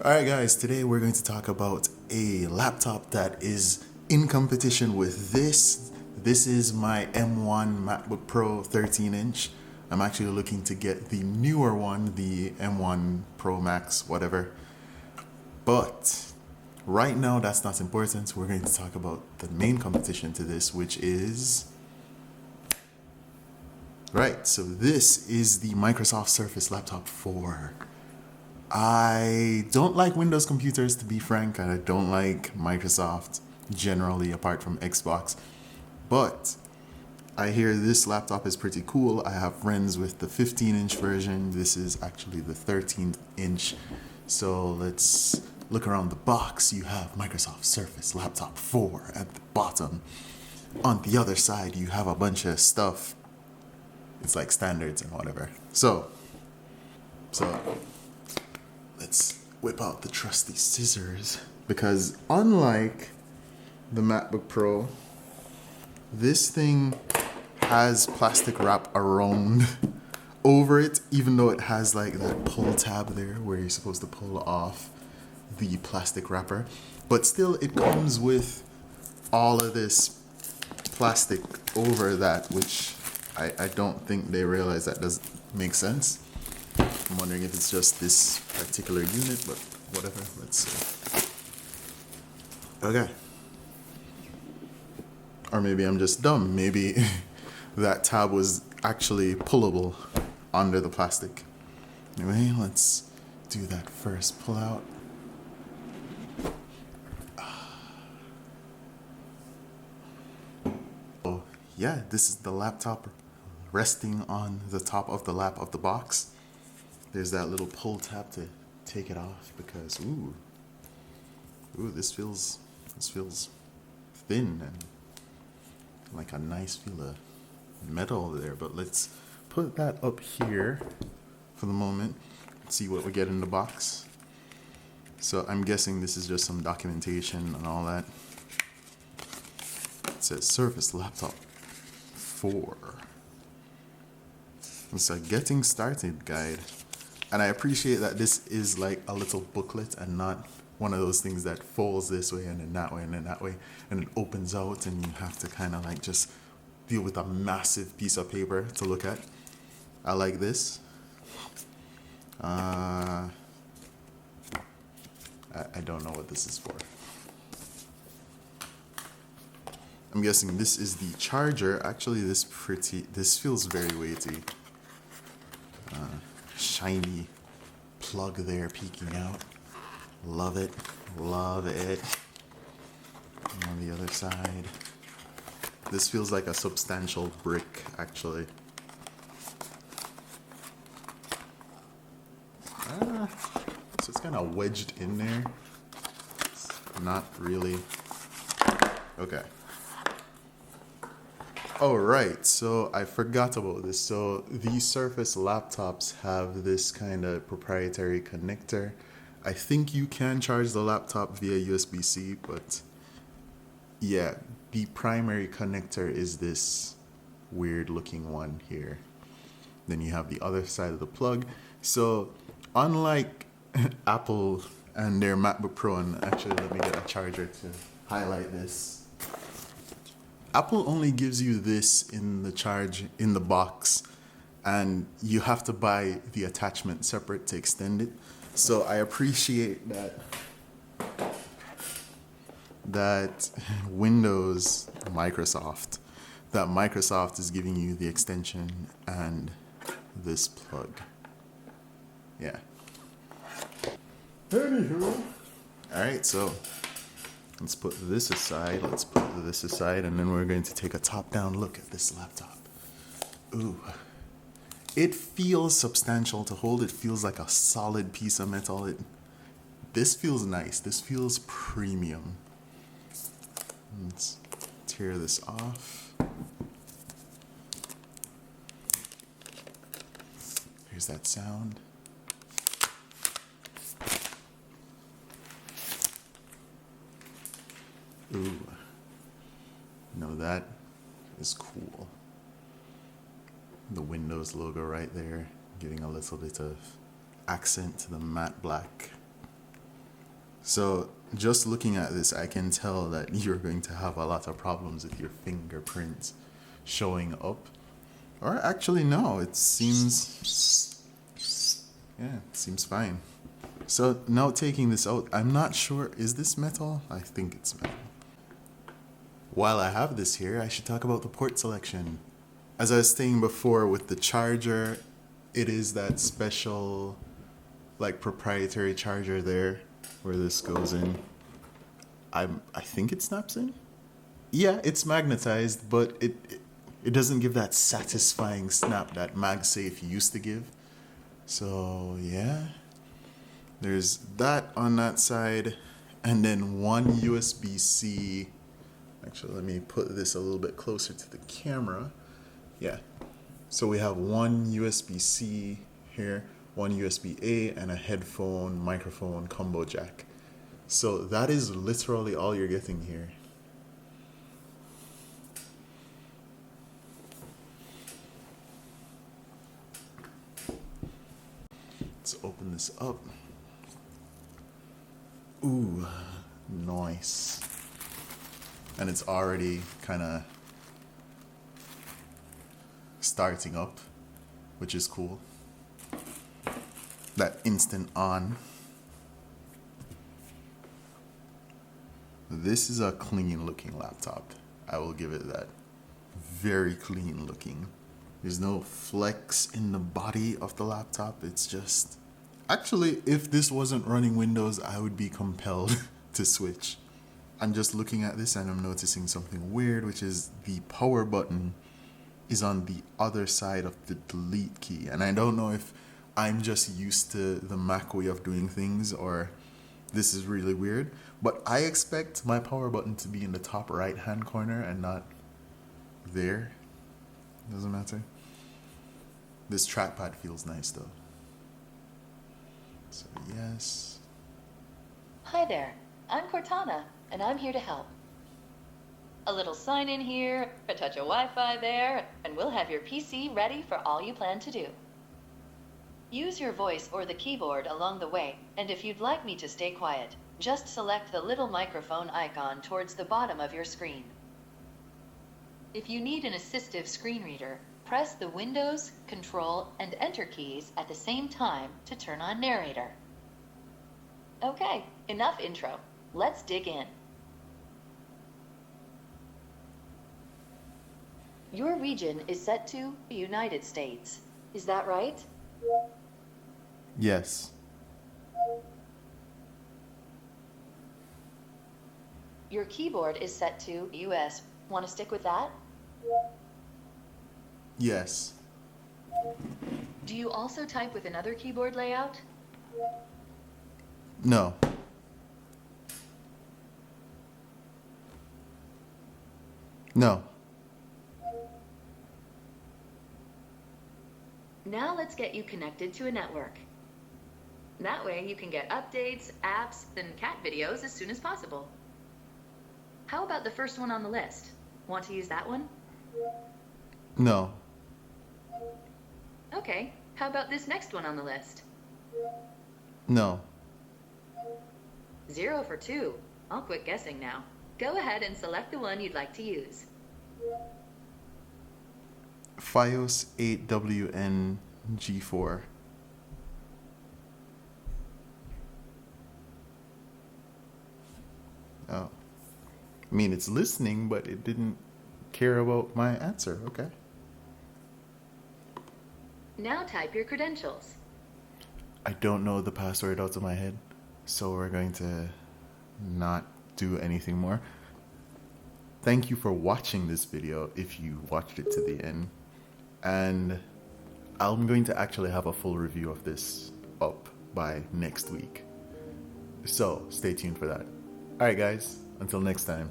Alright, guys, today we're going to talk about a laptop that is in competition with this. This is my M1 MacBook Pro 13 inch. I'm actually looking to get the newer one, the M1 Pro Max, whatever. But right now, that's not important. We're going to talk about the main competition to this, which is. Right, so this is the Microsoft Surface Laptop 4. I don't like Windows computers, to be frank, and I don't like Microsoft generally, apart from Xbox. But I hear this laptop is pretty cool. I have friends with the 15-inch version. This is actually the 13th inch. So let's look around the box. You have Microsoft Surface Laptop 4 at the bottom. On the other side, you have a bunch of stuff. It's like standards and whatever. So let's whip out the trusty scissors, because unlike the MacBook Pro, this thing has plastic wrap around over it, even though it has like that pull tab there where you're supposed to pull off the plastic wrapper. But still, it comes with all of this plastic over that, which I don't think they realize that doesn't make sense. I'm wondering if it's just this particular unit, but whatever. Let's see. Okay. Or maybe I'm just dumb. Maybe that tab was actually pullable under the plastic. Anyway, let's do that first pull out. Oh, yeah, this is the laptop resting on the top of the lap of the box. There's that little pull tab to take it off because this feels thin and like a nice feel of metal there. But let's put that up here for the moment. See what we get in the box. So I'm guessing this is just some documentation and all that. It says Surface Laptop 4. It's a getting started guide. And I appreciate that this is like a little booklet and not one of those things that folds this way and then that way and then that way and it opens out and you have to kind of like just deal with a massive piece of paper to look at. I like this. I don't know what this is for. I'm guessing this is the charger. Actually, this feels very weighty. Shiny plug there peeking out. Love it. Love it. And on the other side, this feels like a substantial brick, actually. So it's kind of wedged in there. It's not really. Okay. Oh, right. So I forgot about this. So these Surface laptops have this kind of proprietary connector. I think you can charge the laptop via USB-C, but yeah, the primary connector is this weird looking one here. Then you have the other side of the plug. So unlike Apple and their MacBook Pro, and actually let me get a charger to highlight this. Apple only gives you this in the charge in the box, and you have to buy the attachment separate to extend it. So I appreciate that Microsoft is giving you the extension and this plug. Yeah. Anywho. All right, so let's put this aside. And then we're going to take a top-down look at this laptop. Ooh. It feels substantial to hold. It feels like a solid piece of metal. This feels nice. This feels premium. Let's tear this off. Here's that sound. Ooh. No, that is cool. The Windows logo right there, giving a little bit of accent to the matte black. So just looking at this, I can tell that you're going to have a lot of problems with your fingerprints showing up. Or actually, no, it seems, yeah, it seems fine. So now taking this out, I'm not sure, is this metal? I think it's metal. While I have this here, I should talk about the port selection. As I was saying before with the charger, it is that special, like, proprietary charger there where this goes in. I think it snaps in. Yeah, it's magnetized, but it doesn't give that satisfying snap that MagSafe used to give. So yeah, there's that on that side, and then one USB-C. Actually, let me put this a little bit closer to the camera. Yeah. So we have one USB-C here, one USB-A, and a headphone microphone combo jack. So that is literally all you're getting here. Let's open this up. Ooh, nice. And it's already kind of starting up, which is cool. That instant on. This is a clean looking laptop. I will give it that. Very clean looking. There's no flex in the body of the laptop. It's just... Actually, if this wasn't running Windows, I would be compelled to switch. I'm just looking at this and I'm noticing something weird, which is the power button is on the other side of the delete key. And I don't know if I'm just used to the Mac way of doing things or this is really weird. But I expect my power button to be in the top right hand corner and not there. Doesn't matter. This trackpad feels nice though. So yes. Hi there, I'm Cortana, and I'm here to help. A little sign in here, a touch of Wi-Fi there, and we'll have your PC ready for all you plan to do. Use your voice or the keyboard along the way, and if you'd like me to stay quiet, just select the little microphone icon towards the bottom of your screen. If you need an assistive screen reader, press the Windows, Control, and Enter keys at the same time to turn on Narrator. Okay, enough intro. Let's dig in. Your region is set to the United States. Is that right? Yes. Your keyboard is set to US. Want to stick with that? Yes. Do you also type with another keyboard layout? No. No. Now let's get you connected to a network. That way you can get updates, apps, and cat videos as soon as possible. How about the first one on the list? Want to use that one? No. Okay, how about this next one on the list? No. 0 for 2. I'll quit guessing now. Go ahead and select the one you'd like to use. FiOS 8WN G4. Oh. I mean, it's listening, but it didn't care about my answer. Okay. Now type your credentials. I don't know the password out of my head, so we're going to not do anything more. Thank you for watching this video if you watched it to the end. And I'm going to actually have a full review of this up by next week. So stay tuned for that. Alright guys, until next time.